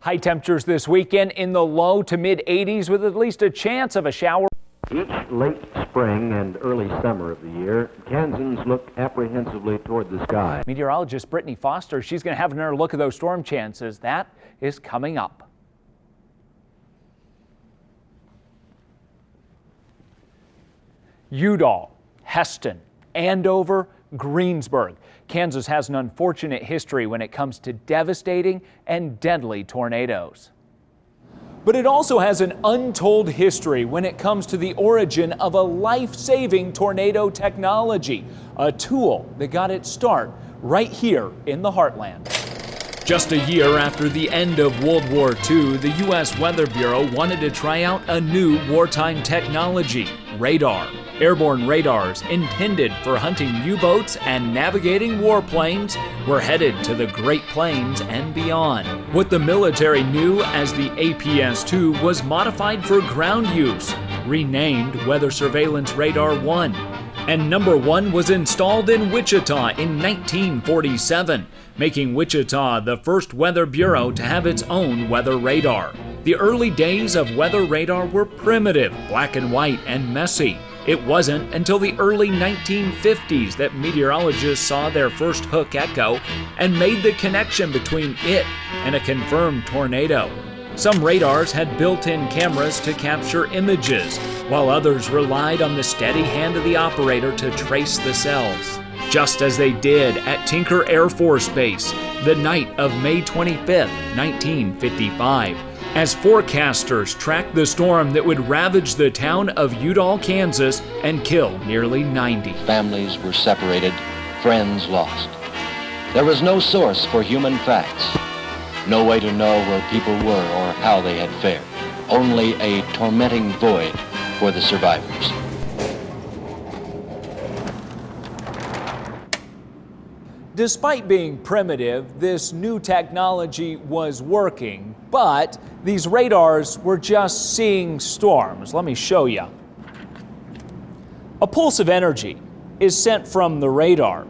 High temperatures this weekend in the low to mid 80s with at least a chance of a shower. Each late spring and early summer of the year, Kansans look apprehensively toward the sky. Meteorologist Brittany Foster, she's going to have another look at those storm chances. That is coming up. Udall, Heston, Andover, Greensburg. Kansas has an unfortunate history when it comes to devastating and deadly tornadoes. But it also has an untold history when it comes to the origin of a life-saving tornado technology, a tool that got its start right here in the heartland. Just a year after the end of World War II, the U.S. Weather Bureau wanted to try out a new wartime technology, radar. Airborne radars intended for hunting U-boats and navigating warplanes were headed to the Great Plains and beyond. What the military knew as the APS-2 was modified for ground use, renamed Weather Surveillance Radar 1. And number 1 was installed in Wichita in 1947, making Wichita the first weather bureau to have its own weather radar. The early days of weather radar were primitive, black and white, and messy. It wasn't until the early 1950s that meteorologists saw their first hook echo and made the connection between it and a confirmed tornado. Some radars had built-in cameras to capture images, while others relied on the steady hand of the operator to trace the cells. Just as they did at Tinker Air Force Base the night of May 25, 1955. As forecasters tracked the storm that would ravage the town of Udall, Kansas, and kill nearly 90. Families were separated, friends lost. There was no source for human facts, no way to know where people were or how they had fared, only a tormenting void for the survivors. Despite being primitive, this new technology was working, but these radars were just seeing storms. Let me show you. A pulse of energy is sent from the radar.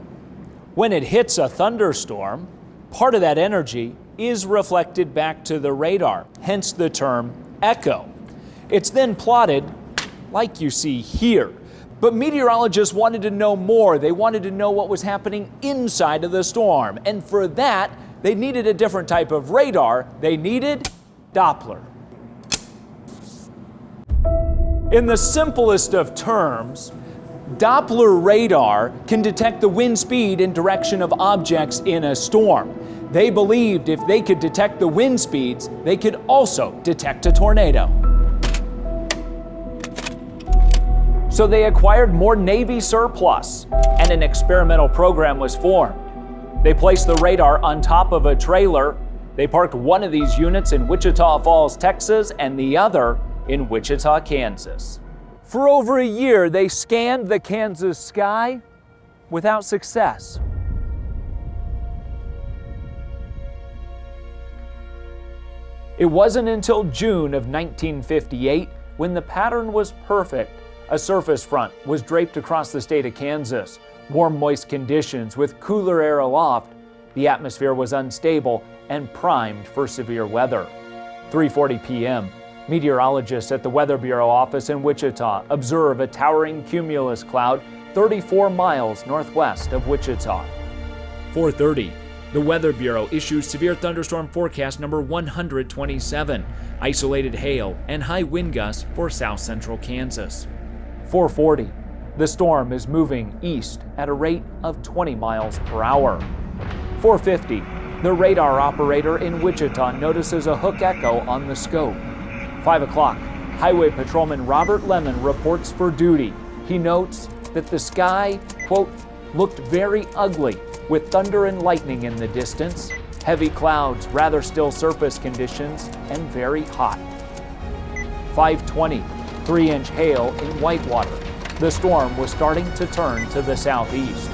When it hits a thunderstorm, part of that energy is reflected back to the radar, hence the term echo. It's then plotted like you see here. But meteorologists wanted to know more. They wanted to know what was happening inside of the storm. And for that, they needed a different type of radar. They needed Doppler. In the simplest of terms, Doppler radar can detect the wind speed and direction of objects in a storm. They believed if they could detect the wind speeds, they could also detect a tornado. So they acquired more Navy surplus, and an experimental program was formed. They placed the radar on top of a trailer. They parked one of these units in Wichita Falls, Texas, and the other in Wichita, Kansas. For over a year, they scanned the Kansas sky without success. It wasn't until June of 1958 when the pattern was perfect. A surface front was draped across the state of Kansas. Warm, moist conditions with cooler air aloft. The atmosphere was unstable and primed for severe weather. 3:40 p.m. Meteorologists at the Weather Bureau office in Wichita observe a towering cumulus cloud 34 miles northwest of Wichita. 4:30. The Weather Bureau issues severe thunderstorm forecast number 127. Isolated hail and high wind gusts for south central Kansas. 4:40. The storm is moving east at a rate of 20 miles per hour. 4:50. The radar operator in Wichita notices a hook echo on the scope. 5 o'clock. Highway Patrolman Robert Lemon reports for duty. He notes that the sky, quote, looked very ugly with thunder and lightning in the distance, heavy clouds, rather still surface conditions, and very hot. 5:20. 3-inch hail in Whitewater. The storm was starting to turn to the southeast.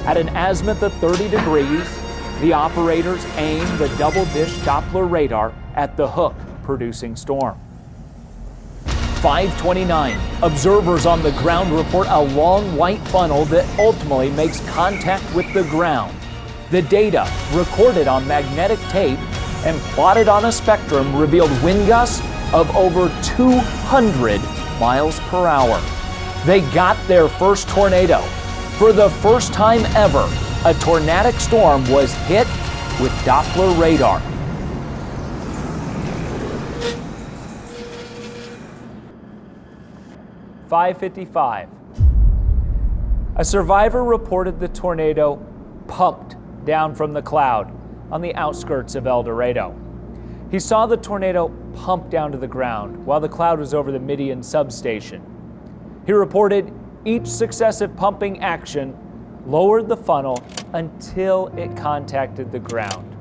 At an azimuth of 30 degrees, the operators aimed the double-dish Doppler radar at the hook-producing storm. 5:29. Observers on the ground report a long white funnel that ultimately makes contact with the ground. The data, recorded on magnetic tape, and plotted on a spectrum revealed wind gusts of over 200 miles per hour. They got their first tornado. For the first time ever, a tornadic storm was hit with Doppler radar. "5:55. A survivor reported the tornado pumped down from the cloud on the outskirts of El Dorado. He saw the tornado pump down to the ground while the cloud was over the Midian substation. He reported each successive pumping action lowered the funnel until it contacted the ground.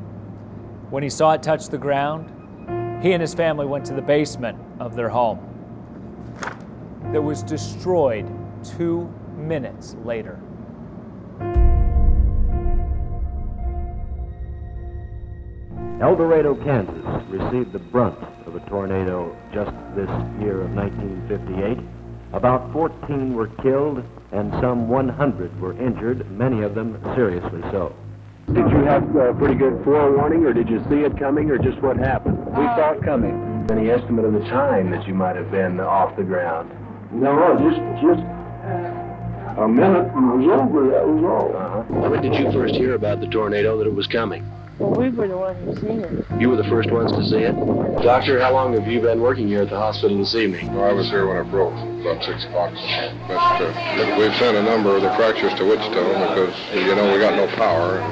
When he saw it touch the ground, he and his family went to the basement of their home that was destroyed 2 minutes later." El Dorado, Kansas received the brunt of a tornado just this year of 1958. About 14 were killed and some 100 were injured, many of them seriously so. Did you have pretty good forewarning, or did you see it coming, or just what happened? We saw it coming. Any estimate of the time that you might have been off the ground? No, just a minute and it was over, that was all. When did you first hear about the tornado, that it was coming? Well, we were the ones who seen it. You were the first ones to see it? Doctor, how long have you been working here at the hospital this evening? Well, I was here when it broke, about 6 o'clock. But we've sent a number of the fractures to Wichita because, you know, we got no power.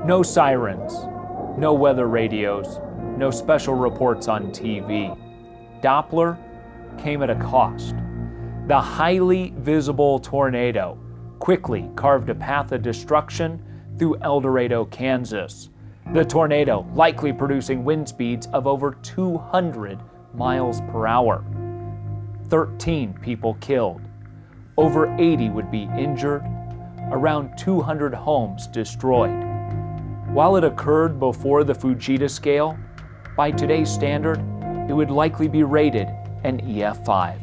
No sirens, no weather radios, no special reports on TV. Doppler came at a cost. The highly visible tornado quickly carved a path of destruction through El Dorado, Kansas. The tornado likely producing wind speeds of over 200 miles per hour. 13 people killed. Over 80 would be injured. Around 200 homes destroyed. While it occurred before the Fujita scale, by today's standard, it would likely be rated an EF5.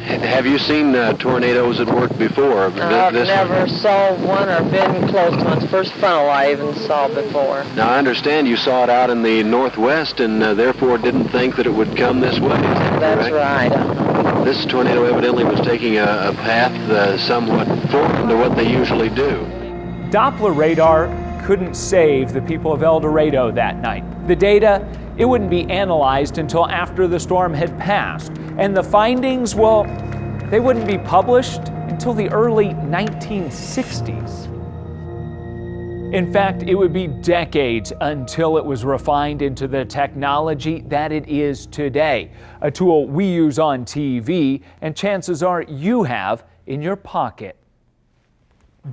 Have you seen tornadoes at work before? I've never saw one or been close to one. It's the first funnel I even saw before. Now, I understand you saw it out in the northwest and therefore didn't think that it would come this way. That's right. This tornado evidently was taking a path somewhat foreign to what they usually do. Doppler radar couldn't save the people of El Dorado that night. The data, it wouldn't be analyzed until after the storm had passed. And the findings, well, they wouldn't be published until the early 1960s. In fact, it would be decades until it was refined into the technology that it is today, a tool we use on TV and chances are you have in your pocket.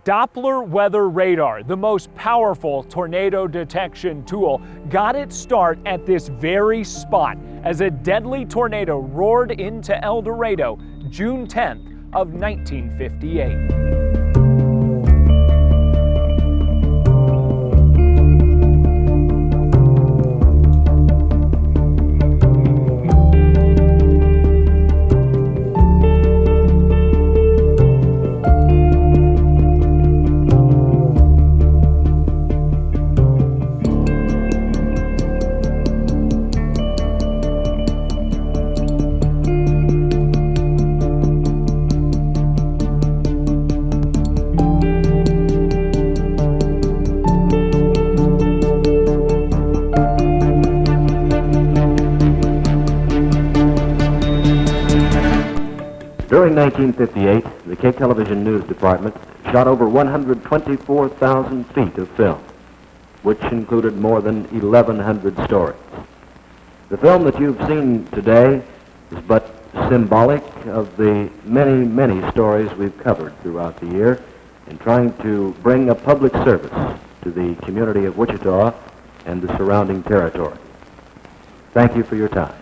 Doppler weather radar, the most powerful tornado detection tool, got its start at this very spot as a deadly tornado roared into El Dorado June 10th of 1958. During 1958, the K Television News Department shot over 124,000 feet of film, which included more than 1,100 stories. The film that you've seen today is but symbolic of the many, many stories we've covered throughout the year in trying to bring a public service to the community of Wichita and the surrounding territory. Thank you for your time.